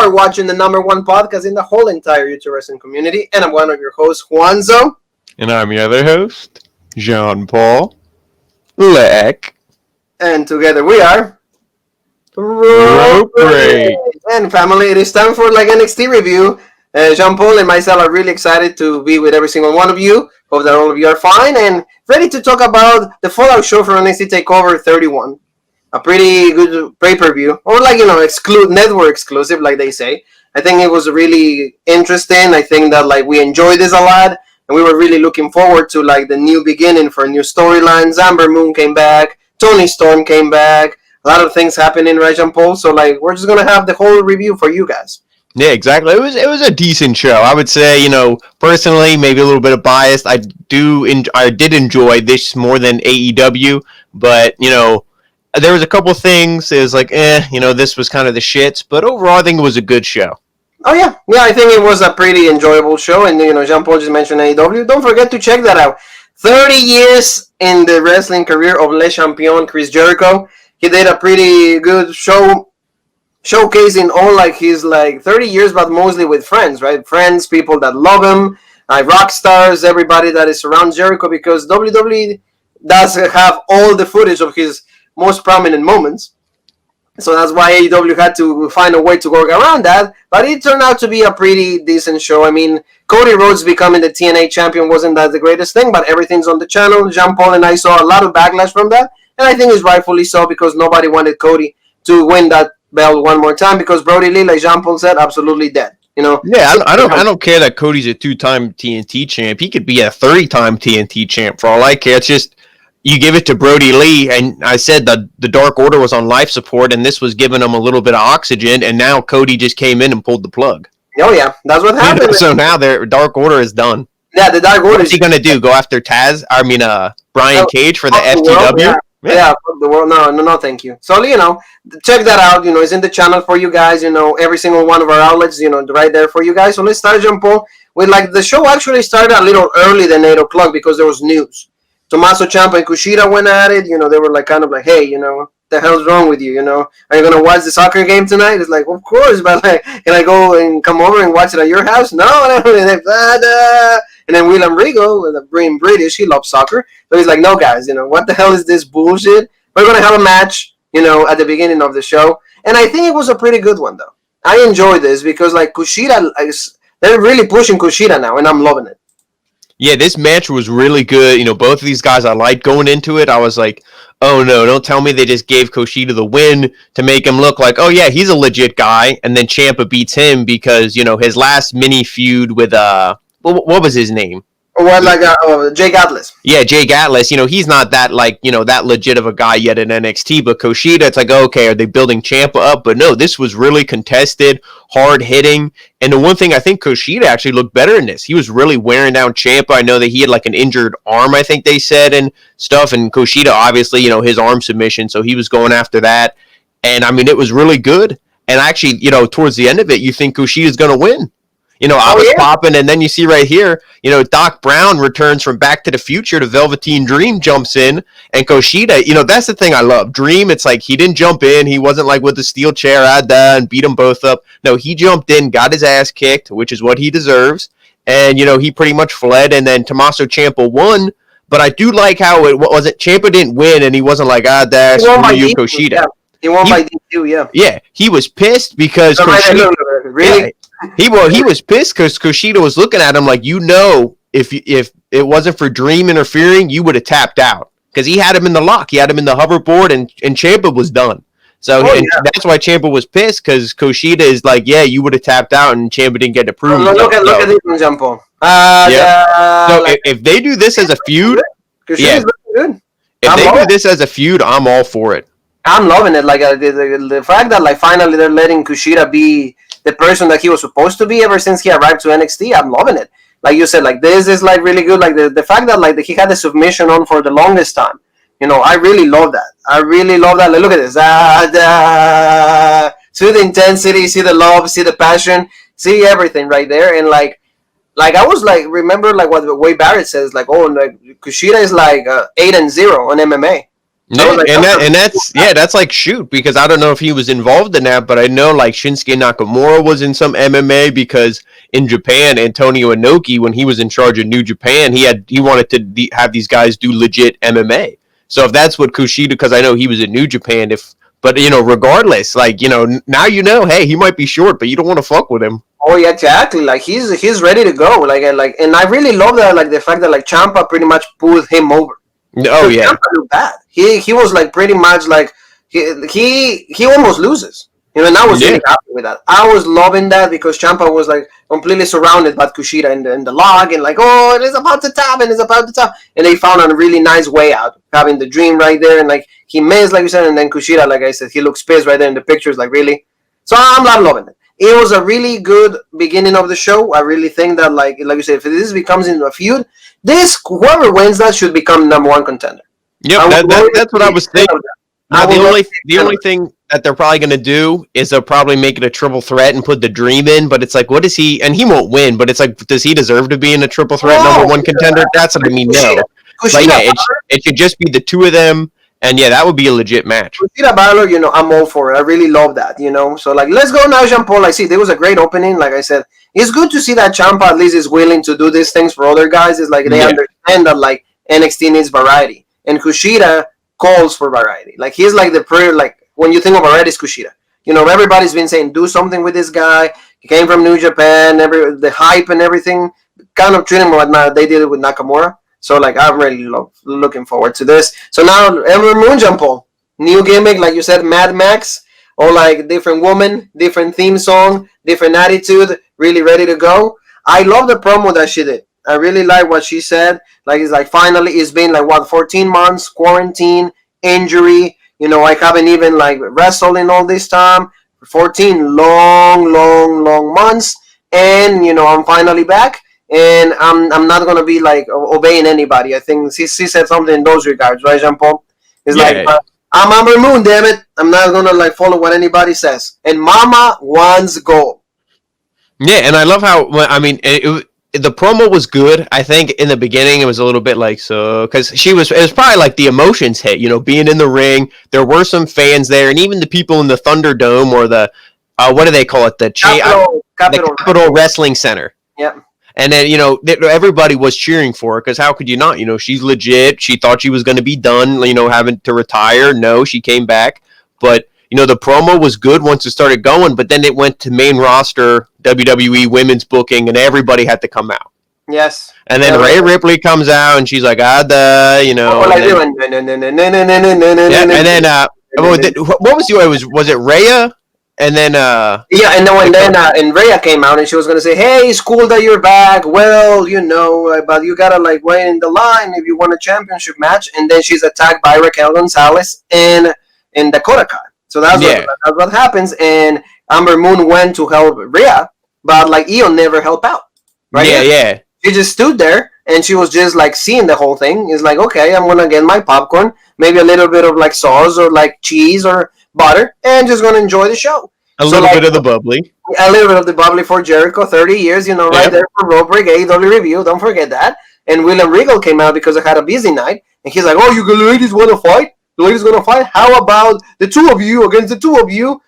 are watching the #1 podcast in the whole entire YouTube wrestling community, and I'm one of your hosts, Juanzo. And I'm your other host, Jean-Paul Leck. And together we are... Rope Break. And family, it is time for NXT review. Jean-Paul and myself are really excited to be with every single one of you. Hope that all of you are fine and ready to talk about the Fallout show for NXT Takeover 31. A pretty good pay-per-view, or network exclusive, like they say. I think it was really interesting. I think that we enjoyed this a lot, and we were really looking forward to the new beginning for new storylines. Ember Moon came back, Tony Storm came back. A lot of things happening, right, Jean-Paul? So we're just gonna have the whole review for you guys. Yeah, exactly. It was a decent show. I would say, personally, maybe a little bit of bias. I did enjoy this more than AEW, but there was a couple things. It was this was kind of the shits, but overall, I think it was a good show. Oh yeah, I think it was a pretty enjoyable show, and Jean-Paul just mentioned AEW. Don't forget to check that out. 30 years in the wrestling career of Le Champion, Chris Jericho. He did a pretty good show, showcasing all his 30 years, but mostly with friends, right? Friends, people that love him, rock stars, everybody that is around Jericho, because WWE does have all the footage of his most prominent moments. So that's why AEW had to find a way to work around that. But it turned out to be a pretty decent show. I mean, Cody Rhodes becoming the TNA champion wasn't that the greatest thing, but everything's on the channel. Jean-Paul and I saw a lot of backlash from that. And I think it's rightfully so, because nobody wanted Cody to win that belt one more time, because Brody Lee, like Jean-Paul said, absolutely dead. Yeah, I don't care that Cody's a 2-time TNT champ. He could be a 30-time TNT champ for all I care. It's just you give it to Brody Lee, and I said that the Dark Order was on life support, and this was giving them a little bit of oxygen, and now Cody just came in and pulled the plug. Oh yeah, that's what happened. So now their Dark Order is done. Yeah, the Dark Order. What's he gonna do? Go after Brian Cage for the FTW? Yeah, fuck the world. No, thank you. So, check that out. It's in the channel for you guys. Every single one of our outlets, right there for you guys. So let's start, Jean-Paul, with the show actually started a little early than 8 o'clock because there was news. Tommaso Ciampa and Kushida went at it. They were hey, what the hell's wrong with you? Are you going to watch the soccer game tonight? It's of course, but can I go and come over and watch it at your house? No. And then William Regal, being British, he loves soccer. So he's no, guys, what the hell is this bullshit? We're going to have a match, at the beginning of the show. And I think it was a pretty good one, though. I enjoyed this because, Kushida, they're really pushing Kushida now, and I'm loving it. Yeah, this match was really good. Both of these guys I liked going into it. I was like, oh no, don't tell me they just gave Kushida the win to make him look like, oh yeah, he's a legit guy. And then Ciampa beats him because, his last mini feud with, what was his name? Jake Atlas. Yeah, Jake Atlas. He's not that that legit of a guy yet in NXT. But Kushida, it's okay, are they building Ciampa up? But no, this was really contested, hard hitting. And the one thing I think Kushida actually looked better in this. He was really wearing down Ciampa. I know that he had an injured arm, I think they said, and stuff. And Kushida, obviously, his arm submission, so he was going after that. And I mean, it was really good. And actually, towards the end of it, you think Kushida's going to win. I was popping, and then you see right here, Doc Brown returns from Back to the Future to Velveteen Dream, jumps in, and Kushida, that's the thing I love. Dream, it's he didn't jump in. He wasn't with the steel chair, and beat them both up. No, he jumped in, got his ass kicked, which is what he deserves, and, he pretty much fled, and then Tommaso Ciampa won, but I do like how it wasn't, Ciampa didn't win, and he wasn't that's screw you, Kushida. Yeah. He won by DQ, yeah. Yeah, he was pissed because Kushida... Really? Yeah, he was pissed because Kushida was looking at him if it wasn't for Dream interfering, you would have tapped out because he had him in the lock, he had him in the hoverboard, and Ciampa was done. So that's why Ciampa was pissed, because Kushida is you would have tapped out, and Ciampa didn't get to prove. Look at this one, Jean-Paul. So if they do this as a feud, Kushida's good. If they do this as a feud, I'm all for it. I'm loving it. The fact that finally they're letting Kushida be the person that he was supposed to be ever since he arrived to NXT, I'm loving it. Like you said, this is really good. The fact that he had the submission on for the longest time. I really love that. Look at this. See the intensity, see the love, see the passion, see everything right there. And I was remember what Wade Barrett says, Kushida is 8-0 on MMA. I was Yeah, like, that's like shoot, because I don't know if he was involved in that, but I know like Shinsuke Nakamura was in some MMA because in Japan, Antonio Inoki, when he was in charge of New Japan, he wanted to have these guys do legit MMA. So if that's what Kushida, because I know he was in New Japan, but regardless, like now hey, he might be short, but you don't want to fuck with him. oh yeah, exactly. Like he's ready to go. And I really love that. Like the fact that like Ciampa pretty much pulled him over. Oh yeah, Ciampa looked bad. He was like pretty much like he almost loses. And I was really happy with that. I was loving that because Ciampa was like completely surrounded by Kushida in the log and like, oh, it is about to tap and it's about to tap. And they found a really nice way out, having the dream right there. And like he missed, like you said, and then Kushida, like I said, he looks pissed right there in the pictures, like really. So I'm loving it. It was a really good beginning of the show. I really think that like you said, if this becomes into a feud, whoever wins that should become number one contender. Yep, that's what I was thinking. Now, the only thing that they're probably going to do is they'll probably make it a triple threat and put the Dream in, but it's like, what is he? And he won't win, but it's like, does he deserve to be in a triple threat number one contender? That's what I mean, no. But yeah, it should just be the two of them, and yeah, that would be a legit match. Kushida Balor, I'm all for it. I really love that, So, like, let's go now, Jean-Paul. I see there was a great opening. Like I said, it's good to see that Ciampa at least is willing to do these things for other guys. It's like they understand that, like, NXT needs variety. And Kushida calls for variety. Like he's like the prayer. Like when you think of variety, it's Kushida. Everybody's been saying do something with this guy. He came from New Japan. The hype and everything kind of treat him like they did it with Nakamura. So like I'm really looking forward to this. So now Ember Moon, Jean-Paul, new gimmick, like you said, Mad Max, or like different woman, different theme song, different attitude, really ready to go. I love the promo that she did. I really like what she said. Like it's like finally it's been like 14 months quarantine, injury. I haven't even like wrestled in all this time. 14 long months, and I'm finally back, and I'm not gonna be like obeying anybody. I think she said something in those regards, right, Jean Paul? It's like I'm Ember Moon, damn it. I'm not gonna like follow what anybody says. And Mama wants gold. Yeah, and I love how the promo was good. I think in the beginning it was a little bit like because it was probably like the emotions hit, being in the ring. There were some fans there, and even the people in the Thunderdome or the what do they call it? The Capitol Wrestling Center. Yeah. And then everybody was cheering for her because how could you not? She's legit. She thought she was going to be done. Having to retire. No, she came back, but. The promo was good once it started going, but then it went to main roster WWE women's booking, and everybody had to come out. Yes. And then Rhea Ripley comes out, and she's like, And then what was was it Rhea? And then and Rhea came out, and she was gonna say, "Hey, it's cool that you're back. Well, but you gotta like wait in the line if you want a championship match." And then she's attacked by Raquel Gonzalez in Dakota Kai. So that's what happens, and Ember Moon went to help Rhea, but like Io never helped out. Right? Yeah. She just stood there, and she was just like seeing the whole thing. It's like, okay, I'm gonna get my popcorn, maybe a little bit of like sauce or like cheese or butter, and just gonna enjoy the show. A little bit of the bubbly. A little bit of the bubbly for Jericho, 30 years, right there for Road Break, AEW Review, don't forget that. And William Regal came out because I had a busy night, and he's like, oh, you ladies want to fight? The ladies going to fight? How about the two of you against the two of you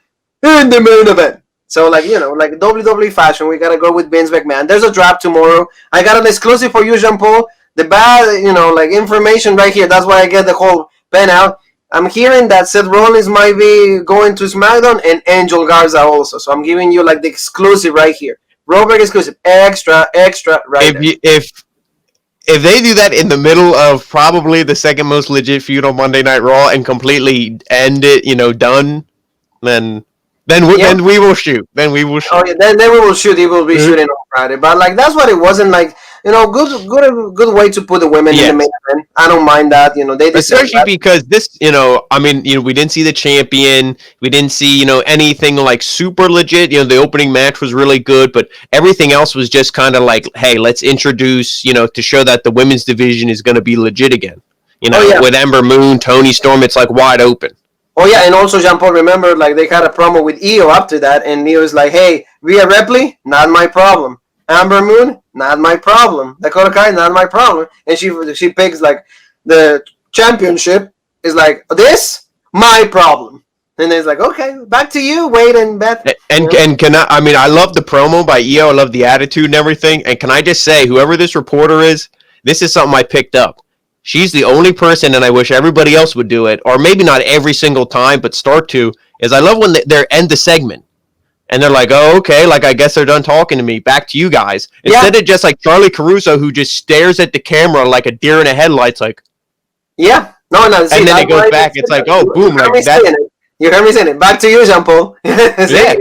in the main event? So, like WWE fashion, we got to go with Vince McMahon. There's a drop tomorrow. I got an exclusive for you, Jean-Paul. The bad, information right here. That's why I get the whole pen out. I'm hearing that Seth Rollins might be going to SmackDown and Angel Garza also. So, I'm giving you, like, the exclusive right here. Robert exclusive. Extra right there. If they do that in the middle of probably the second most legit feud on Monday Night Raw and completely end it, done, then we will shoot. Then we will shoot. Oh yeah, then we will shoot. He will be shooting on Friday. But like that's what it wasn't like. Good way to put the women in the main event. I don't mind that. They especially because this, we didn't see the champion. We didn't see, anything like super legit. The opening match was really good, but everything else was just kind of like, hey, let's introduce, to show that the women's division is going to be legit again. With Ember Moon, Toni Storm, it's like wide open. Oh yeah, and also Jean-Paul, remember, like they had a promo with Io after that, and Io was like, "Hey, Rhea Ripley, not my problem. Ember Moon, not my problem. Dakota Kai, not my problem." And she picks like the championship It's like, this, my problem. And it's like, okay, back to you, Wade and Beth. And can I mean, I love the promo by Io. I love the attitude and everything. And can I just say, whoever this reporter is, this is something I picked up. She's the only person, and I wish everybody else would do it, or maybe not every single time, but start to, is I love when they end the segment. And they're like, oh, okay, like I guess they're done talking to me. Back to you guys. Instead of just like Charlie Caruso, who just stares at the camera like a deer in a headlights, like, yeah. No. See, and then it goes back. It's like, oh, boom, like that. You heard me saying it. Back to you, Jean Paul. Yeah,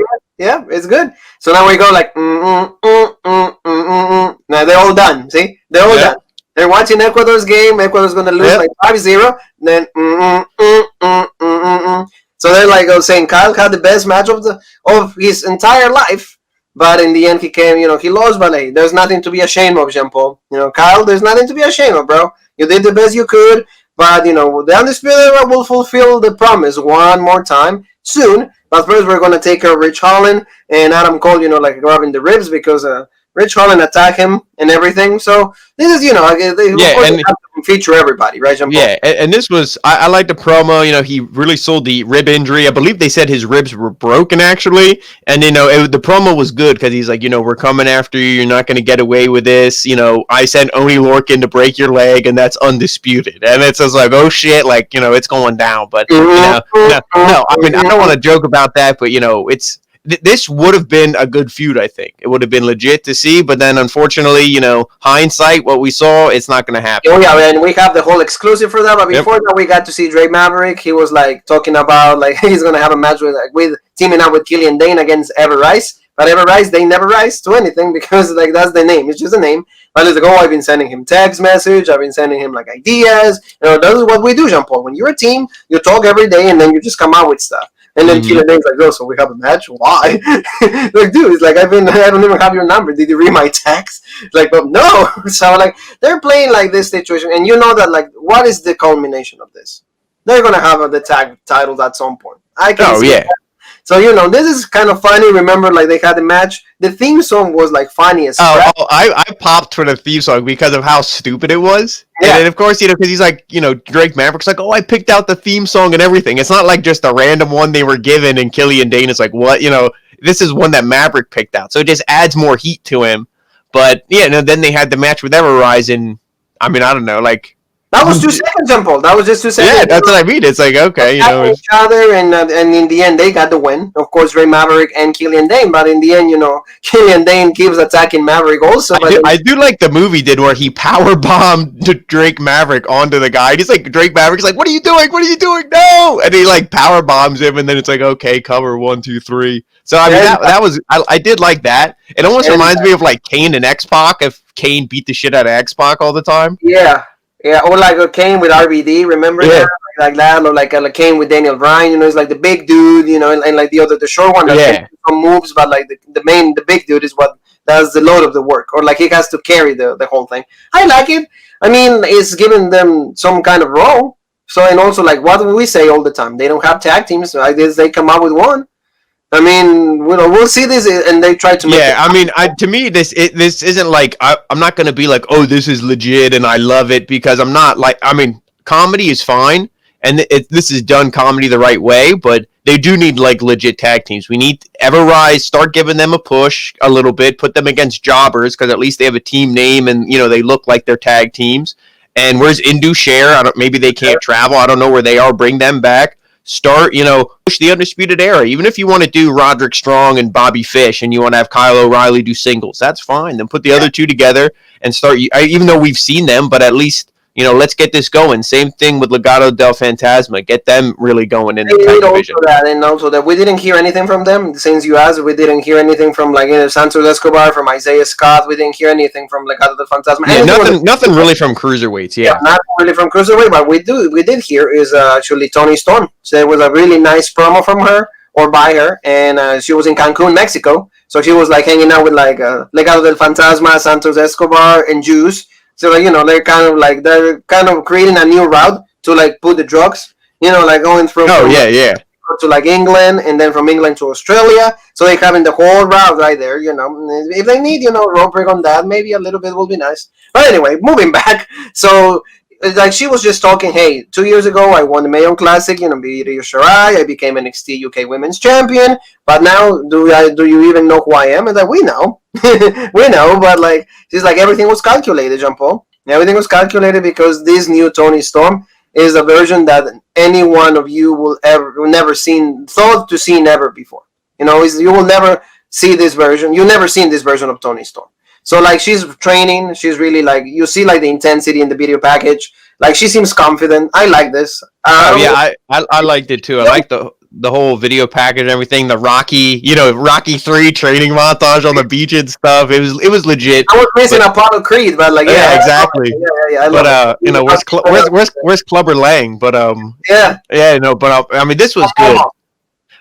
it's good. So now we go like, Now they're all done. See? They're all done. They're watching Ecuador's game. Ecuador's going to lose like 5-0. Then, So they're like saying Kyle had the best match of his entire life. But in the end, he came, he lost, but hey, there's nothing to be ashamed of, Jean Paul. Kyle, there's nothing to be ashamed of, bro. You did the best you could. But, the Undisputed Era will fulfill the promise one more time soon. But first, we're going to take care of Rich Holland and Adam Cole, like grabbing the ribs because Rich Holland attacked him and everything. So this is, they have to feature everybody, right, Jean Paul? Yeah, and this was, I like the promo. He really sold the rib injury. I believe they said his ribs were broken, actually. And, the promo was good because he's like, we're coming after you. You're not going to get away with this. I sent Oney Lorcan to break your leg, and that's undisputed. And it's just like, oh, shit, like, it's going down. But, no, I mean, I don't want to joke about that, but, it's... This would have been a good feud, I think. It would have been legit to see, but then unfortunately, hindsight, what we saw, it's not going to happen. Oh, yeah, and we have the whole exclusive for that, but before that, we got to see Drake Maverick. He was, talking about, he's going to have a match with teaming up with Killian Dane against Ever Rise. But Ever Rise, they never rise to anything because, that's the name. It's just a name. But it's like, I've been sending him text message. I've been sending him, ideas. That is what we do, Jean Paul. When you're a team, you talk every day, and then you just come out with stuff. And then Killian Dane's like, so we have a match? Why? Like, dude, it's like, I don't even have your number. Did you read my text? Like, but no. So, they're playing, this situation. And you know that, what is the culmination of this? They're going to have the tag titles at some point. I can see that. So, this is kind of funny. Remember, they had the match. The theme song was, funny as crap. I popped for the theme song because of how stupid it was. Yeah. And then, of course, because he's like, Drake Maverick's like, I picked out the theme song and everything. It's not like just a random one they were given, and Killian Dane is like, what? This is one that Maverick picked out. So it just adds more heat to him. But, then they had the match with Everrise, and, I mean, I don't know, That was 2 seconds, Jean Paul. That was just 2 seconds. Yeah, that's what I mean. It's like, okay, each other, and in the end, they got the win. Of course, Drake Maverick and Killian Dane. But in the end, Killian Dane keeps attacking Maverick also. I do like the movie did where he power bombed Drake Maverick onto the guy. He's like, Drake Maverick's like, what are you doing? What are you doing? No! And he power bombs him, and then it's like, okay, cover 1, 2, 3. So I mean, that was I did like that. It almost reminds me of Kane and X-Pac if Kane beat the shit out of X-Pac all the time. Yeah. Yeah, or a Kane with RVD, remember that? Like that, or a Kane with Daniel Bryan, it's the big dude, and the short one that some moves, but the big dude is what does the load of the work, or he has to carry the whole thing. I like it. I mean, it's giving them some kind of role. So, and also, what do we say all the time? They don't have tag teams, so I guess they come up with one. I mean, we'll see this, and they try to make it. I mean, to me, this isn't I'm not going to be oh, this is legit and I love it, because I'm not I mean, comedy is fine, and this is done comedy the right way, but they do need legit tag teams. We need Everrise, start giving them a push a little bit, put them against jobbers, because at least they have a team name and, they look like they're tag teams. And where's Indu Share? Maybe they can't travel. I don't know where they are. Bring them back. Start, push the Undisputed Era. Even if you want to do Roderick Strong and Bobby Fish and you want to have Kyle O'Reilly do singles, that's fine. Then put the other two together and start, even though we've seen them, but at least, let's get this going. Same thing with Legado del Fantasma. Get them really going in the tag division. And also that we didn't hear anything from them. Since you asked, we didn't hear anything from Santos Escobar, from Isaiah Scott. We didn't hear anything from Legado del Fantasma. Yeah, nothing really from cruiserweights. Yeah, not really from cruiserweight, but we did hear is actually Toni Storm. So it was a really nice promo from her or by her, and she was in Cancun, Mexico. So she was hanging out with Legado del Fantasma, Santos Escobar, and Juice. So they're kind of creating a new route to put the drugs, going from to England, and then from England to Australia. So they're having the whole route right there. If they need rope break on that, maybe a little bit will be nice. But anyway, moving back. So like she was just talking. Hey, 2 years ago I won the Mayo Classic, beat Io Shirai. I became NXT UK Women's Champion. But now, do you even know who I am? And that we know, we know. But like she's like everything was calculated, Jean Paul. Everything was calculated because this new Tony Storm is a version that any one of you will thought to see never before. You will never see this version. You've never seen this version of Tony Storm. So like she's training, she's really like you see like the intensity in the video package. Like she seems confident. I like this. I liked it too. I like the whole video package and everything. The Rocky 3 training montage on the beach and stuff. It was legit. I was missing Apollo Creed, but like exactly. Where's Clubber Lang? But I mean this was good.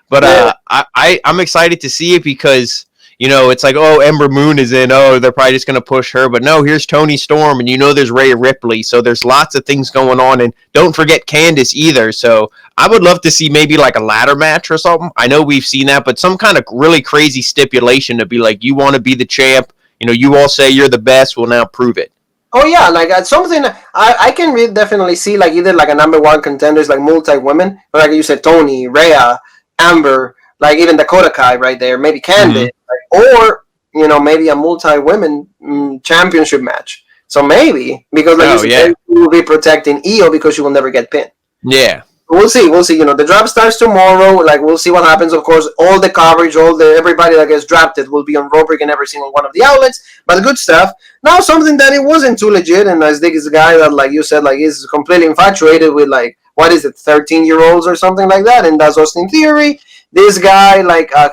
But I'm excited to see it because. It's like, oh, Ember Moon is in. Oh, they're probably just going to push her. But no, here's Toni Storm, and there's Rhea Ripley. So there's lots of things going on. And don't forget Candice either. So I would love to see maybe like a ladder match or something. I know we've seen that, but some kind of really crazy stipulation to be like, you want to be the champ. You all say you're the best. Well, now prove it. Oh, yeah. Like something I can definitely see like either like a number one contenders, like multi-women. Like you said, Toni, Rhea, Amber, like even Dakota Kai right there. Maybe Candice. Or maybe a multi-women championship match. So maybe because you will be protecting Io because she will never get pinned. Yeah, we'll see. The draft starts tomorrow. Like we'll see what happens. Of course, all the coverage, everybody that gets drafted will be on Robrick and every single one of the outlets. But good stuff. Now something that it wasn't too legit, and as Dick is a guy that, like you said, like is completely infatuated with like what is it, 13-year-olds or something like that, and that's Austin Theory. This guy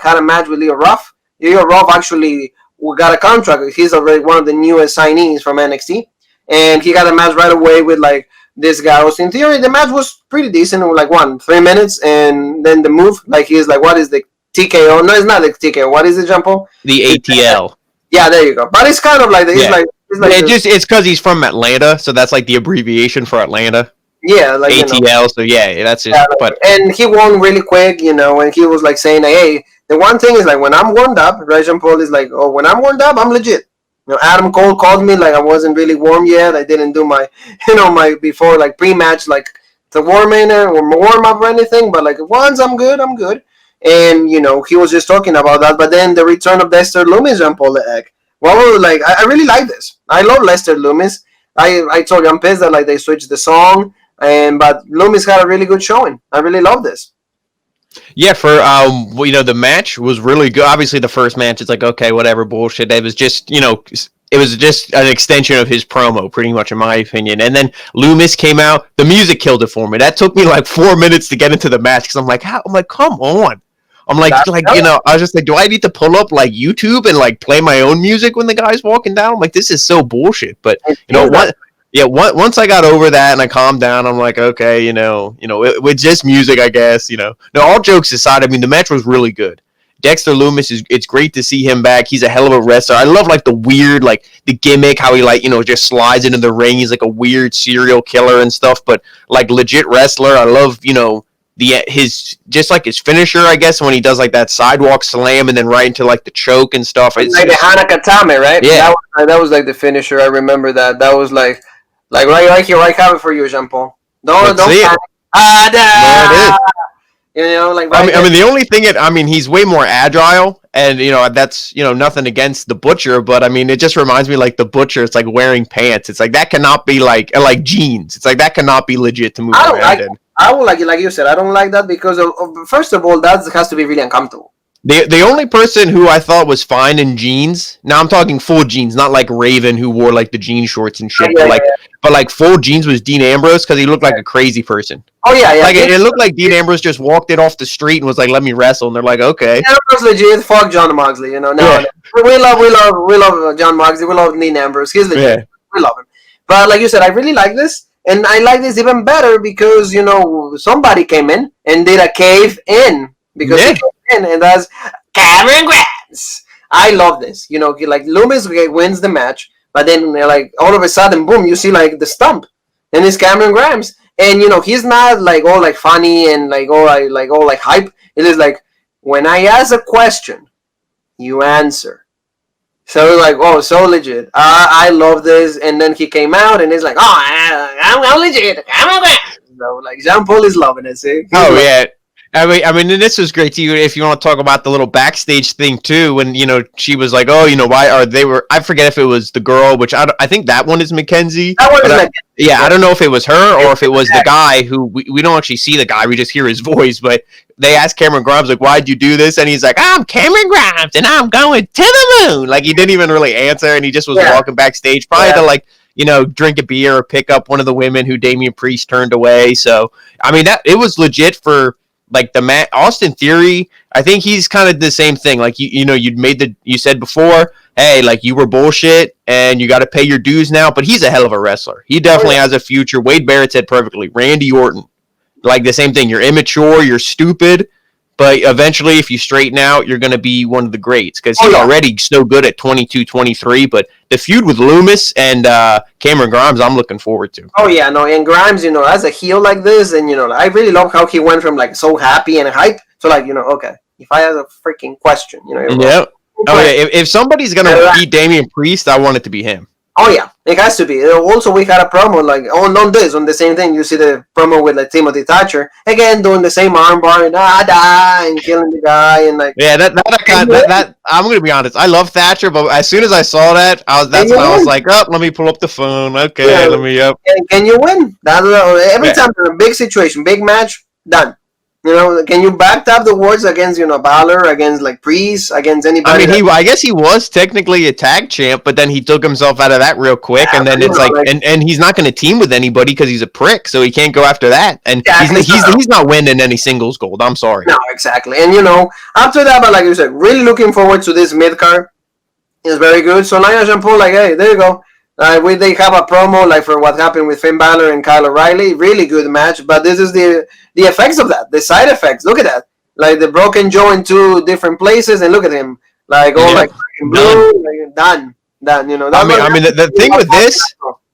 had a match with Leo Ruff. Leo Ruff actually got a contract. He's already one of the newest signees from NXT. And he got a match right away with like this guy, Austin Theory. The match was pretty decent. It was 3 minutes. And then the move, like he's like, what is the TKO? No, it's not the TKO. What is it, Jean Paul? The ATL. Yeah, there you go. But it's kind of like, it's because he's from Atlanta. So that's like the abbreviation for Atlanta. Yeah, like ATL. So yeah, that's just. And he won really quick, and he was like saying, hey, the one thing is like when I'm warmed up, right? Jean Paul is like, oh, when I'm warmed up, I'm legit. Adam Cole called me like I wasn't really warm yet. I didn't do my, my before like pre-match like the warm up or anything. But like once I'm good, I'm good. And he was just talking about that. But then the return of Dexter Lumis, Jean Paul the Egg. Well, like I really like this. I love Lester Lumis. I told you I'm pissed that like they switched the song. But Lumis had a really good showing. I really love this. Yeah, for the match was really good. Obviously, the first match, it's like okay, whatever bullshit. It was just it was just an extension of his promo, pretty much in my opinion. And then Lumis came out. The music killed it for me. That took me like 4 minutes to get into the match because I'm like, come on. I'm like I was just like, do I need to pull up like YouTube and like play my own music when the guy's walking down? I'm like, this is so bullshit. But what? Yeah, once I got over that and I calmed down, I'm like, okay, with just music, I guess, No, all jokes aside, I mean, the match was really good. Dexter Lumis it's great to see him back. He's a hell of a wrestler. I love like the weird, like the gimmick, how he just slides into the ring. He's like a weird serial killer and stuff, but like legit wrestler. I love, his finisher, I guess, when he does like that sidewalk slam and then right into like the choke and stuff. It's like the Hanakatame, right? Yeah, that was like the finisher. I remember that. That was like right here, I have it for you, Jean Paul. Don't see it. There it is. Like I mean, the only thing he's way more agile, and that's nothing against the Butcher, but I mean, it just reminds me like the Butcher. It's like wearing pants. It's like that cannot be like jeans. It's like that cannot be legit to move around in. I don't like it, like you said. I don't like that because first of all, that has to be really uncomfortable. The only person who I thought was fine in jeans, now I'm talking full jeans, not like Raven who wore like the jean shorts and shit, but like full jeans was Dean Ambrose because he looked like a crazy person. Oh yeah. Like it looked like Dean Ambrose just walked it off the street and was like, "Let me wrestle," and they're like, "Okay." Ambrose legit. Fuck John Moxley, No, we love John Moxley. We love Dean Ambrose. He's legit. Yeah. We love him. But like you said, I really like this. And I like this even better because, somebody came in and did a cave in. Because he came in, and that's Cameron Grimes. I love this. Like Lumis wins the match, but then like all of a sudden, boom, you see like the stump. And it's Cameron Grimes. And he's not like all like funny and like all like hype. It is like when I ask a question, you answer. So like, oh, so legit. I love this. And then he came out and he's like, oh, I'm legit. I'm okay. So like, Jean Paul is loving it. See? Oh yeah. I mean, and this was great too. If you want to talk about the little backstage thing too, when she was like, "Oh, why are they were?" I forget if it was the girl, which I think that one is Mackenzie. That one is like, yeah, I don't know if it was her or if it was the guy who we don't actually see the guy, we just hear his voice. But they asked Cameron Grimes like, "Why'd you do this?" And he's like, "I'm Cameron Grimes, and I'm going to the moon." Like he didn't even really answer, and he just was walking backstage, probably to like drink a beer or pick up one of the women who Damian Priest turned away. So I mean, that it was legit for. Like the Austin Theory, I think he's kind of the same thing. Like you said before, hey, like you were bullshit and you got to pay your dues now. But he's a hell of a wrestler. He definitely has a future. Wade Barrett said perfectly. Randy Orton, like the same thing. You're immature, you're stupid, but eventually, if you straighten out, you're going to be one of the greats because he's already so good at 22, 23. But the feud with Loomis and Cameron Grimes, I'm looking forward to. Oh yeah, no, and Grimes, as a heel like this, and I really love how he went from like so happy and hype to like, okay, if I have a freaking question, yeah. Oh yeah, if somebody's gonna beat Damian Priest, I want it to be him. Oh yeah, it has to be. Also, we had a promo like on the same thing. You see the promo with like Timothy Thatcher again doing the same armbar and killing the guy and like. Yeah, that I'm gonna be honest. I love Thatcher, but as soon as I saw that, when I was like, oh, let me pull up the phone. Okay, let me up. Can you win? Every time in a big situation, big match, done. Can you back up the words against Balor, against like Priest, against anybody? I mean, I guess he was technically a tag champ, but then he took himself out of that real quick, and then it's like, and he's not going to team with anybody because he's a prick, so he can't go after that, and he's not winning any singles gold. I'm sorry. No, exactly, and after that, but like you said, really looking forward to this mid card. It's very good. So Nia Jean Paul, like, hey, there you go. They have a promo like for what happened with Finn Balor and Kyle O'Reilly. Really good match, but this is the effects of that, the side effects. Look at that, like the broken jaw in two different places, and look at him, like all like blue, like, done. I mean, the thing with this,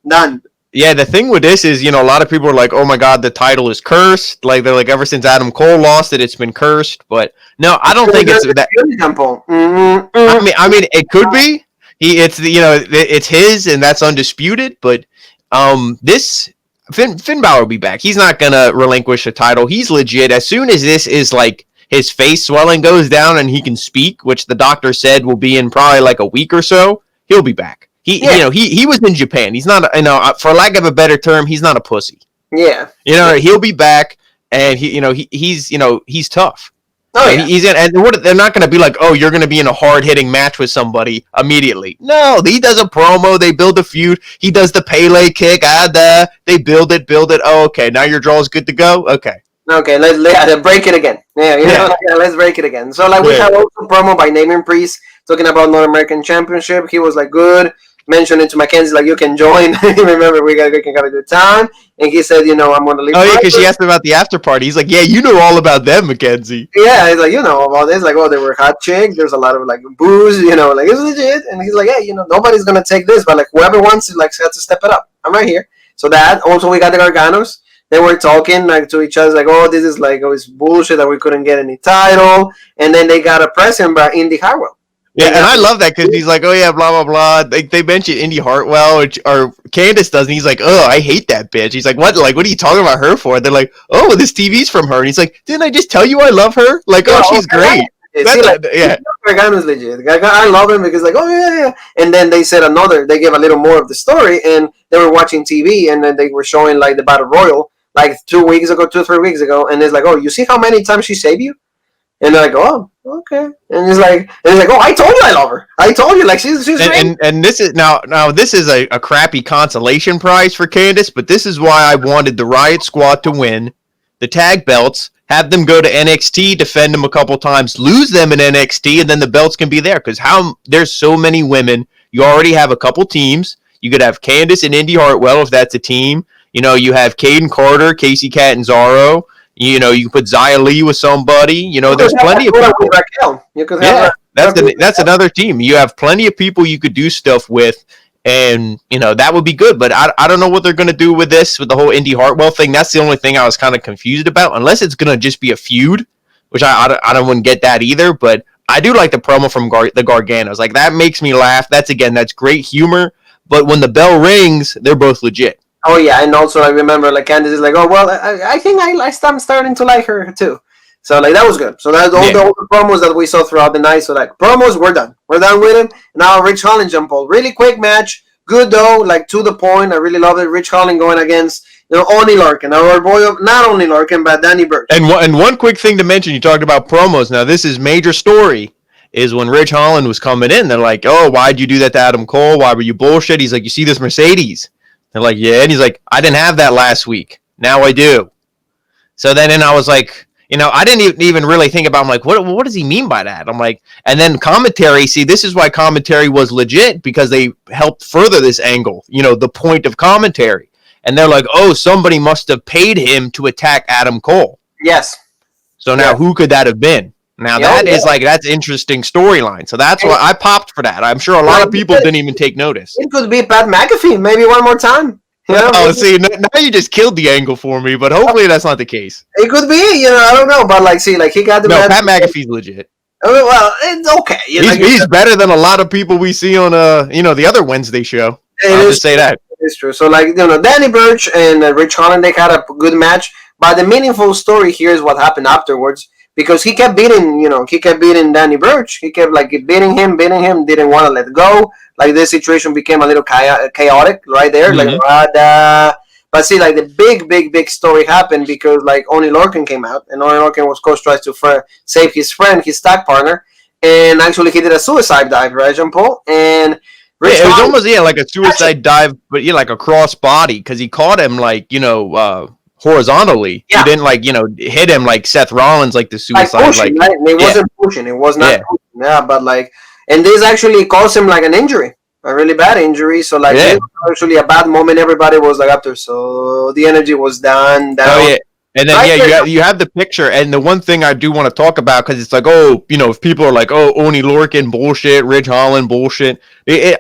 done. Yeah, the thing with this is, a lot of people are like, "Oh my God, the title is cursed." Like they're like, ever since Adam Cole lost it, it's been cursed. But no, I don't think it's that. I mean, it could be. It's his, and that's undisputed. But this Finn Balor will be back. He's not gonna relinquish the title. He's legit. As soon as this is like his face swelling goes down and he can speak, which the doctor said will be in probably like a week or so, he'll be back. He was in Japan. He's not, for lack of a better term, he's not a pussy. Yeah. He'll be back, and he's tough. Oh, yeah. They're not going to be like, oh, you're going to be in a hard-hitting match with somebody immediately. No, he does a promo. They build a feud. He does the Pele kick. They build it. Oh, okay, now your draw is good to go? Okay. Okay, let's break it again. Let's break it again. So, like, we have also promo by Damian Priest talking about North American Championship. He was, like, good. Mentioned it to Mackenzie, like, you can join. Remember, we can have a good time. And he said, I'm going to leave. Oh, yeah, because she asked him about the after party. He's like, yeah, you know all about them, Mackenzie. Yeah, he's like, about this. Like, oh, they were hot chicks. There's a lot of, like, booze, like, it's legit. And he's like, hey, nobody's going to take this. But, like, whoever wants to, like, has to step it up. I'm right here. So that, also, we got the Garganos. They were talking like to each other, like, "Oh, this is like it's bullshit that we couldn't get any title." And then they got a present by Indy Hartwell. Yeah, and I love that because he's like, "Oh yeah, blah blah blah." They mention Indy Hartwell or Candace does, and he's like, "Oh, I hate that bitch." He's like, "What? Like, what are you talking about her for?" They're like, "Oh, well, this TV's from her." And he's like, "Didn't I just tell you I love her? Like, she's great." Gargano's legit. I love him because like, oh yeah. And then they said they gave a little more of the story, and they were watching TV, and then they were showing like the Battle Royal. Like 2 weeks ago, 3 weeks ago, and it's like, oh, you see how many times she saved you? And they're like, oh, okay. And it's like, oh, I told you I love her. I told you, like she's great. And this is now this is a crappy consolation prize for Candace, but this is why I wanted the Riot Squad to win the tag belts, have them go to NXT, defend them a couple times, lose them in NXT, and then the belts can be there. Because there's so many women. You already have a couple teams. You could have Candace and Indy Hartwell if that's a team. You have Caden Carter, Casey Catanzaro. You can put Xia Li with somebody. There's plenty of people. That's another team. You have plenty of people you could do stuff with, and that would be good. But I don't know what they're going to do with this, with the whole Indy Hartwell thing. That's the only thing I was kind of confused about. Unless it's going to just be a feud, which I wouldn't get that either. But I do like the promo from the Garganos. Like, that makes me laugh. That's great humor. But when the bell rings, they're both legit. Oh yeah, and also I remember like Candice is like, oh well, I think I'm starting to like her too. So like that was good. So that's all the promos that we saw throughout the night. So like promos, we're done. We're done with him. Now Rich Holland jump ball. Really quick match. Good though, like to the point. I really love it. Rich Holland going against Oney Lorcan, our boy, not only Lorcan but Danny Burch. And one quick thing to mention, you talked about promos. Now this is major story. Is when Rich Holland was coming in, they're like, oh, why'd you do that to Adam Cole? Why were you bullshit? He's like, you see this Mercedes? They're like, yeah. And he's like, I didn't have that last week. Now I do. So then I was like, I didn't even really think about, I'm like, what does he mean by that? I'm like, and then commentary, see, this is why commentary was legit, because they helped further this angle, the point of commentary. And they're like, oh, somebody must have paid him to attack Adam Cole. Yes. So now who could that have been? Now that's interesting storyline. So that's why I popped for that. I'm sure a lot of people didn't even take notice. It could be Pat McAfee, maybe one more time. See, now you just killed the angle for me, but hopefully that's not the case. It could be, I don't know, but like, see, like he got the. No, Pat McAfee's legit. Well, it's okay. He's better than a lot of people we see on the other Wednesday show. I'll just say that. It's true. So like, Danny Burch and Rich Holland, they had a good match, but the meaningful story here is what happened afterwards. Because he kept beating Danny Burch. He kept like beating him, didn't want to let go. Like this situation became a little chaotic right there. Mm-hmm. Like, but see, like the big story happened because like Oney Lorcan came out, and Oney Lorcan tries to save his friend, his tag partner, and actually he did a suicide dive, right, Jean Paul? And it was almost like a suicide dive, but like a cross body, because he caught him like horizontally. Yeah. He didn't hit him like Seth Rollins, like the suicide. Pushing, right? It wasn't pushing. It was not pushing. Yeah, but like, and this actually caused him like an injury, a really bad injury. So like, it was actually a bad moment. Everybody was like after, so the energy was down. Oh yeah. And then you have the picture, and the one thing I do want to talk about, because it's like, if people are like, oh, Oney Lorcan bullshit, Rich Holland bullshit, you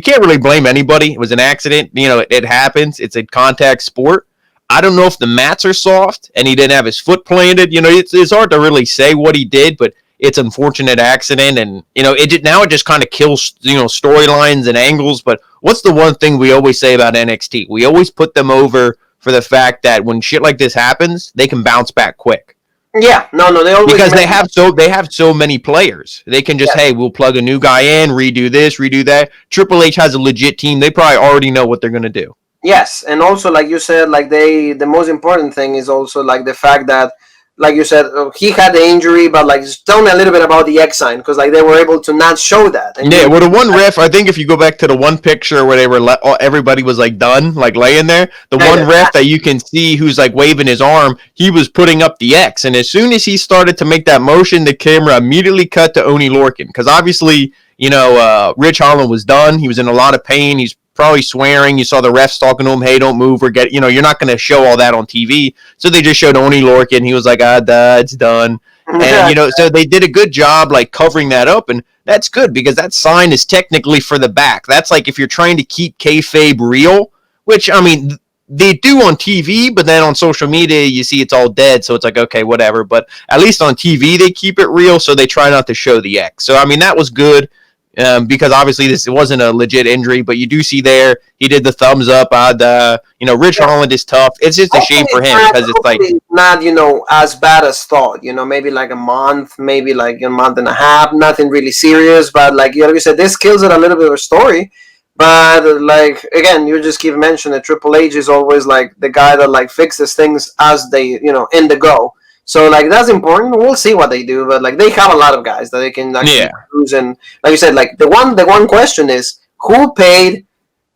can't really blame anybody. It was an accident. It happens. It's a contact sport. I don't know if the mats are soft and he didn't have his foot planted. It's hard to really say what he did, but it's an unfortunate accident, and it just kind of kills storylines and angles. But what's the one thing we always say about NXT? We always put them over for the fact that when shit like this happens, they can bounce back quick. Yeah, no, they always, because they have so many players. They can just hey, we'll plug a new guy in, redo this, redo that. Triple H has a legit team. They probably already know what they're gonna do. Yes, and also like you said, like the most important thing is also like the fact that, like you said, he had the injury, but like just tell me a little bit about the X sign, because like they were able to not show that. And well, the one ref, I think if you go back to the one picture where they were everybody was like done, like laying there, the one ref that you can see who's like waving his arm, he was putting up the X, and as soon as he started to make that motion, the camera immediately cut to Oney Lorcan, because obviously Rich Holland was done. He was in a lot of pain. He's probably swearing. You saw the refs talking to him, hey, don't move or get, you're not going to show all that on TV. So they just showed Oney Lorcan. He was like, it's done. And, so they did a good job, like, covering that up. And that's good, because that sign is technically for the back. That's like if you're trying to keep kayfabe real, which, I mean, they do on TV, but then on social media, you see it's all dead. So it's like, okay, whatever. But at least on TV, they keep it real. So they try not to show the X. So, I mean, that was good. Because obviously it wasn't a legit injury, but you do see there he did the thumbs up. Rich Holland is tough. It's just a shame for him, because it's like not as bad as thought. Maybe like a month, maybe like a month and a half. Nothing really serious, but like you said, this kills it a little bit of a story. But like again, you just keep mentioning that Triple H is always like the guy that like fixes things as they in the go. So like that's important. We'll see what they do, but like they have a lot of guys that they can use. And like you said, like the one question is who paid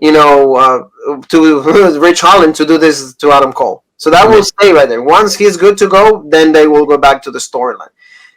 to Rich Holland to do this to Adam Cole. So that will stay right there. Once he's good to go, then they will go back to the storyline.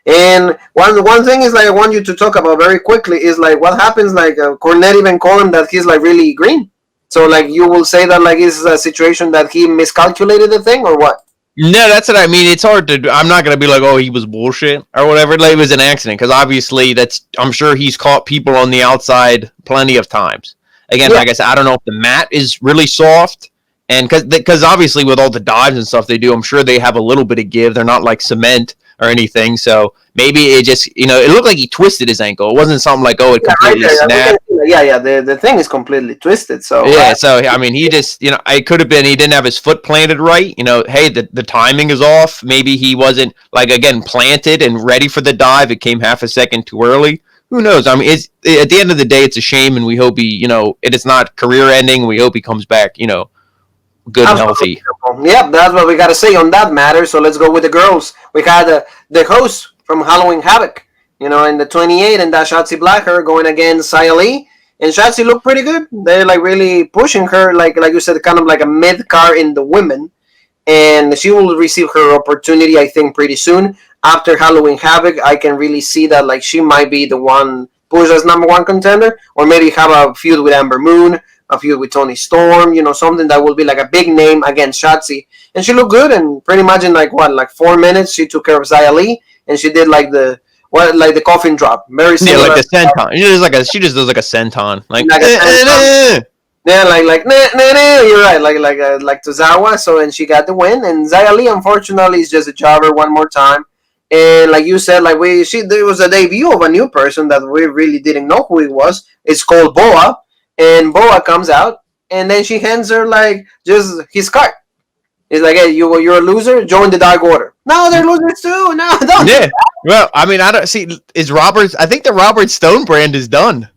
And one thing is like I want you to talk about very quickly is like what happens like Cornette even called him that he's like really green. So like you will say that like it's a situation that he miscalculated the thing or what? No, that's what I mean. It's hard to. I'm not gonna be like, oh, he was bullshit or whatever. Like, it was an accident, because obviously I'm sure he's caught people on the outside plenty of times. Again, like I said, I don't know if the mat is really soft, and because obviously with all the dives and stuff they do, I'm sure they have a little bit of give. They're not like cement or anything. So maybe it just, it looked like he twisted his ankle. It wasn't something like, it completely snapped. Yeah. The thing is completely twisted. So yeah, so I mean, he just, it could have been he didn't have his foot planted right. Hey, the timing is off. Maybe he wasn't planted and ready for the dive. It came half a second too early. Who knows? I mean, at the end of the day, it's a shame, and we hope he, it is not career ending. We hope he comes back, good and healthy. Yep, that's what we got to say on that matter. So let's go with the girls. We had the host from Halloween Havoc, in the 28, and that's Shotzi Blackheart going against Xia Li. And Shotzi looked pretty good. They're really pushing her, like you said, kind of like a mid-card in the women. And she will receive her opportunity, I think, pretty soon. After Halloween Havoc, I can really see that she might be the one pushed as number one contender, or maybe have a feud with Ember Moon, a feud with Toni Storm, something that will be a big name against Shotzi. And she looked good, and pretty much in 4 minutes, she took care of Xia Li, and she did the coffin drop. Very similar. Yeah, like the senton. She just does like a senton. Yeah, you're right, like Tozawa. So, and she got the win. And Xia Li, unfortunately, is just a jobber one more time. And like you said, there was a debut of a new person that we really didn't know who it was. It's called Boa, and Boa comes out, and then she hands her just his card. It's like, hey, you're a loser. Join the Dark Order. No, they're losers too. No, don't. Yeah. Well, I mean, I don't see. Is Robert? I think the Robert Stone brand is done.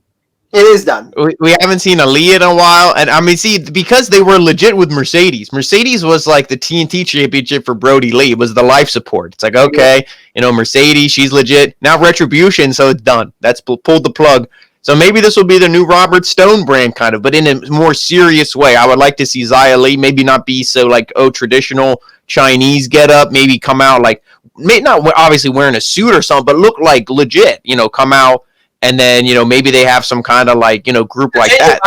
It is done. We haven't seen Aaliyah in a while, and I mean, because they were legit with Mercedes. Mercedes was like the TNT championship for Brody Lee. It was the life support. It's like, okay, Mercedes, she's legit. Now Retribution, so it's done. That's pulled the plug. So maybe this will be the new Robert Stone brand, kind of, but in a more serious way. I would like to see Xia Li maybe not be so traditional Chinese get up. Maybe come out not obviously wearing a suit or something, but look like legit. Come out. And then, maybe they have some kind of group like that.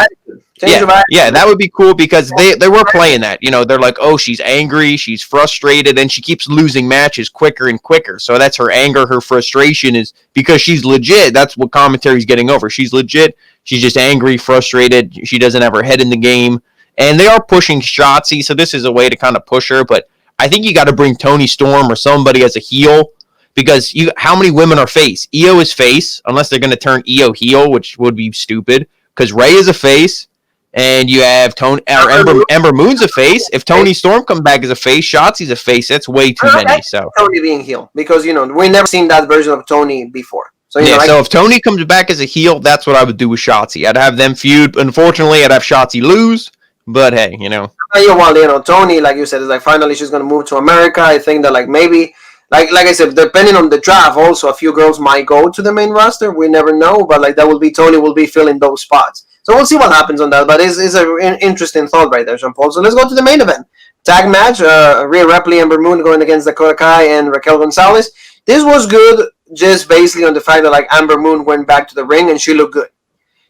Yeah, that would be cool because they were playing that. They're like, oh, she's angry, she's frustrated, and she keeps losing matches quicker and quicker. So that's her anger, her frustration is because she's legit. That's what commentary's getting over. She's legit. She's just angry, frustrated. She doesn't have her head in the game. And they are pushing Shotzi, so this is a way to kind of push her. But I think you got to bring Toni Storm or somebody as a heel. Because how many women are face? Io is face, unless they're going to turn Io heel, which would be stupid. Because Ray is a face, and you have Ember Moon's a face. If Toni Storm comes back as a face, Shotzi's a face. That's way too many. So Toni being heel, because we never seen that version of Toni before. So so if Toni comes back as a heel, that's what I would do with Shotzi. I'd have them feud. Unfortunately, I'd have Shotzi lose. But hey, Toni, like you said, is finally she's going to move to America. I think that maybe. Like I said, depending on the draft, also a few girls might go to the main roster. We never know, but that will be Toni will be filling those spots. So we'll see what happens on that. But it's an interesting thought right there, Jean Paul. So let's go to the main event. Tag match, Rhea Ripley, Ember Moon going against Dakota Kai and Raquel Gonzalez. This was good just basically on the fact that Ember Moon went back to the ring and she looked good.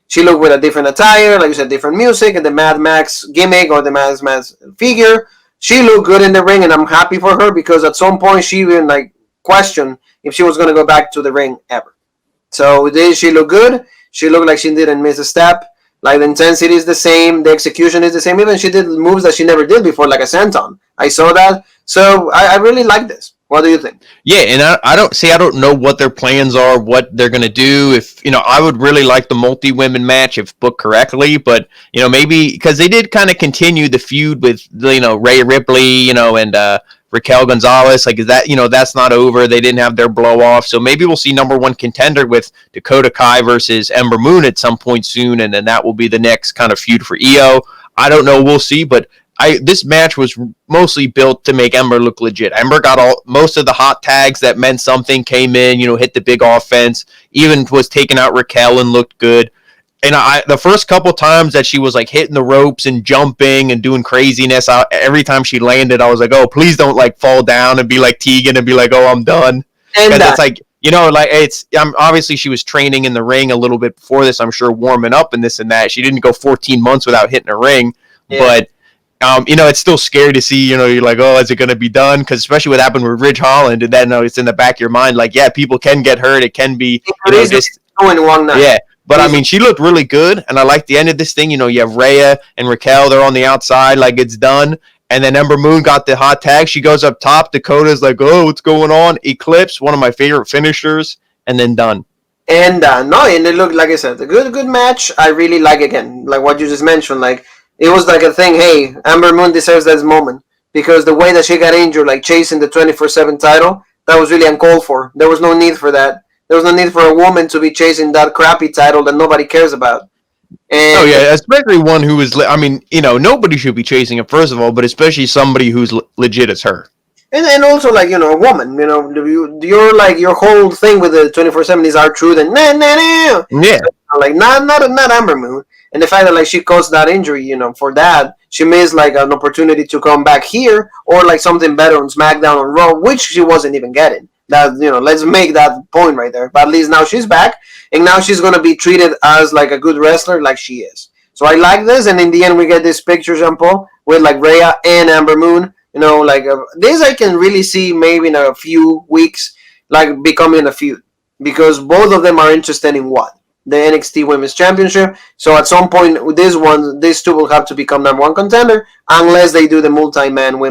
She looked with a different attire, like you said, different music, and the Mad Max gimmick or the Mad Max figure. She looked good in the ring, and I'm happy for her because at some point she even questioned if she was going to go back to the ring ever. So she looked good. She looked like she didn't miss a step. The intensity is the same. The execution is the same. Even she did moves that she never did before, like a senton. I saw that. So I really like this. What do you think? Yeah, and I don't know what their plans are, what they're going to do. If I would really like the multi-women match if booked correctly, but maybe because they did kind of continue the feud with Rhea Ripley, and Raquel Gonzalez. Is that that's not over. They didn't have their blow off, so maybe we'll see number one contender with Dakota Kai versus Ember Moon at some point soon, and then that will be the next kind of feud for Io. I don't know. We'll see, but. This match was mostly built to make Ember look legit. Ember got most of the hot tags that meant something, came in, hit the big offense, even was taking out Raquel and looked good. And the first couple times that she was hitting the ropes and jumping and doing craziness, every time she landed, I was like, oh, please don't fall down and be like Tegan and be like, oh, I'm done. And it's obviously she was training in the ring a little bit before this, I'm sure, warming up and this and that. She didn't go 14 months without hitting a ring, but. It's still scary to see, you're like, oh, is it going to be done? Because especially what happened with Ridge Holland, and then it's in the back of your mind, people can get hurt. It can be, just going one night. Yeah, but I mean, she looked really good, and I like the end of this thing. You have Rhea and Raquel, they're on the outside, it's done. And then Ember Moon got the hot tag. She goes up top. Dakota's like, oh, what's going on? Eclipse, one of my favorite finishers, and then done. And no, and it looked, like I said, a good match. I really like, again, like what you just mentioned. Like, it was like a thing, hey, Ember Moon deserves that moment. Because the way that she got injured, like chasing the 24/7 title, that was really uncalled for. There was no need for that. There was no need for a woman to be chasing that crappy title that nobody cares about. And oh yeah, especially one who is. I mean, nobody should be chasing it, first of all, but especially somebody who's legit as her. And also, like, a woman, you're like, your whole thing with the 24/7 is R-Truth and nah. Yeah. So, like, not Ember Moon. And the fact that, like, she caused that injury, for that, she missed, like, an opportunity to come back here or, like, something better on SmackDown or Raw, which she wasn't even getting. That, let's make that point right there. But at least now she's back, and now she's going to be treated as, like, a good wrestler like she is. So I like this, and in the end we get this picture, Jean-Paul, with, like, Rhea and Ember Moon. This I can really see maybe in a few weeks, like, becoming a feud. Because both of them are interested in what? The NXT Women's Championship. So at some point, these two will have to become number one contender unless they do the multi-women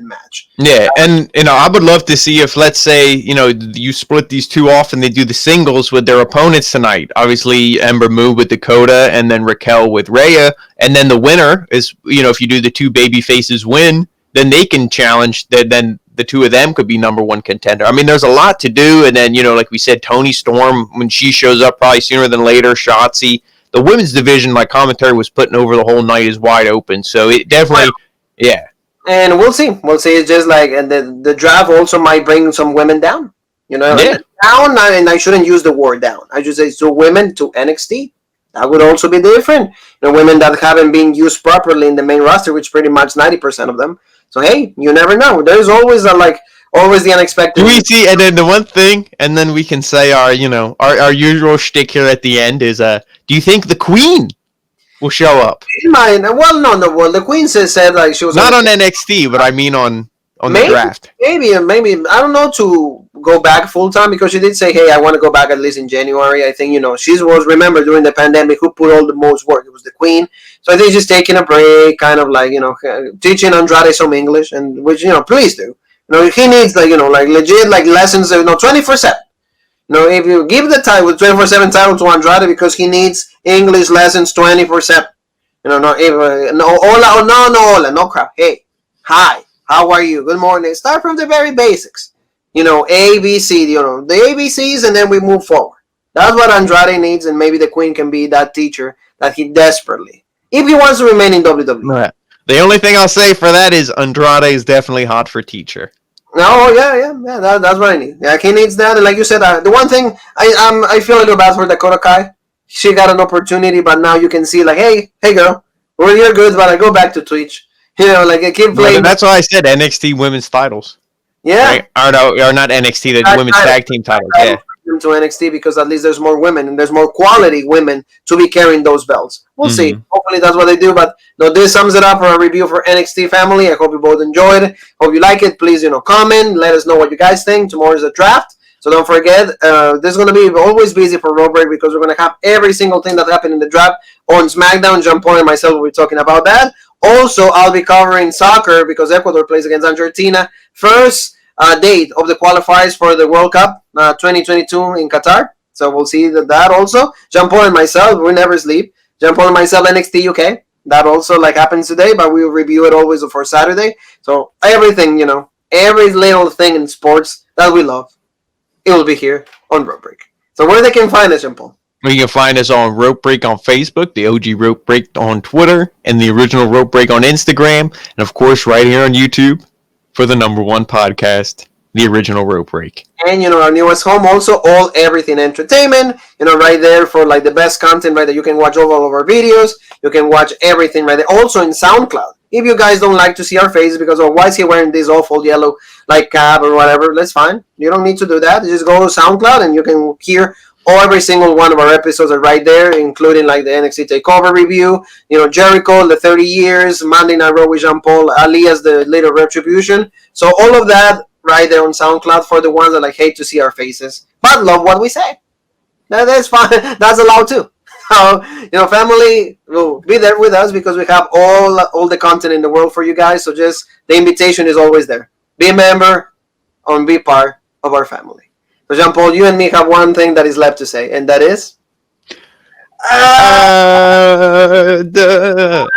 match. Yeah, and I would love to see if, let's say, you split these two off and they do the singles with their opponents tonight. Obviously, Ember Moon with Dakota, and then Raquel with Rhea, and then the winner is, if you do the two baby faces win, then they can challenge. Then the two of them could be number one contender. I mean, there's a lot to do. And then, like we said, Toni Storm, when she shows up probably sooner than later, Shotzi. The women's division, like commentary was putting over the whole night, is wide open. So it definitely, yeah. And we'll see. It's just like, and the draft also might bring some women down. Yeah. Down, and I shouldn't use the word down. I should say so women to NXT. That would also be different. Women that haven't been used properly in the main roster, which pretty much 90% of them. So hey, you never know. There's always always the unexpected. Do we see? And then the one thing, and then we can say our usual shtick here at the end is, do you think the Queen will show up? Well, no. Well, the Queen said like she was not on NXT, but I mean on the draft. Maybe I don't know, to go back full time, because she did say, hey, I want to go back at least in January. I think she was, remember, during the pandemic, who put all the most work. It was the Queen. So I think she's taking a break, kind of like teaching Andrade some English, and which please do. He needs like legit lessons 24/7. If you give the title 24/7 title to Andrade, because he needs English lessons 24/7. Hola, no crap. Hey, hi. How are you? Good morning. Start from the very basics. ABC, the ABCs, and then we move forward. That's what Andrade needs, and maybe the Queen can be that teacher that he desperately, if he wants to remain in WWE. Right. The only thing I'll say for that is Andrade is definitely hot for teacher. No, yeah. That's what I need. Yeah, he needs that. And like you said, the one thing I feel a little bad for Dakota Kai. She got an opportunity, but now you can see like, hey girl, you're good, but I go back to Twitch. I keep playing. That's why I said NXT women's titles. Yeah. Right? Or not NXT, the women's tag team titles. Yeah. To NXT, because at least there's more women and there's more quality women to be carrying those belts. We'll see. Hopefully that's what they do. But this sums it up for a review for NXT family. I hope you both enjoyed it. Hope you like it. Please, comment. Let us know what you guys think. Tomorrow is a draft. So don't forget, this is going to be always busy for Road Break, because we're going to have every single thing that happened in the draft on SmackDown. Jean-Paul and myself will be talking about that. Also, I'll be covering soccer, because Ecuador plays against Argentina. First date of the qualifiers for the World Cup 2022 in Qatar. So we'll see that also. Jean-Paul and myself, we never sleep. Jean-Paul and myself, NXT UK. That also happens today, but we'll review it always for Saturday. So everything, every little thing in sports that we love, it will be here on Rope Break. So where they can find us, Jean-Paul? You can find us on Rope Break on Facebook, the OG Rope Break on Twitter, and the original Rope Break on Instagram, and of course right here on YouTube for the number one podcast, the original Rope Break. And our newest home also, All Everything Entertainment, right there for the best content right there. You can watch all of our videos. You can watch everything right there. Also in SoundCloud. If you guys don't like to see our faces because, why is he wearing this awful yellow cap or whatever, that's fine. You don't need to do that. Just go to SoundCloud and you can hear every single one of our episodes are right there, including the NXT Takeover review, Jericho, the 30 years, Monday Night Raw with Jean-Paul, Alias, the Little Retribution. So all of that right there on SoundCloud for the ones that hate to see our faces, but love what we say. That's fine. That's allowed too. So, family will be there with us because we have all the content in the world for you guys. So just the invitation is always there. Be a member and be part of our family. So Jean Paul, you and me have one thing that is left to say, and that is. Duh.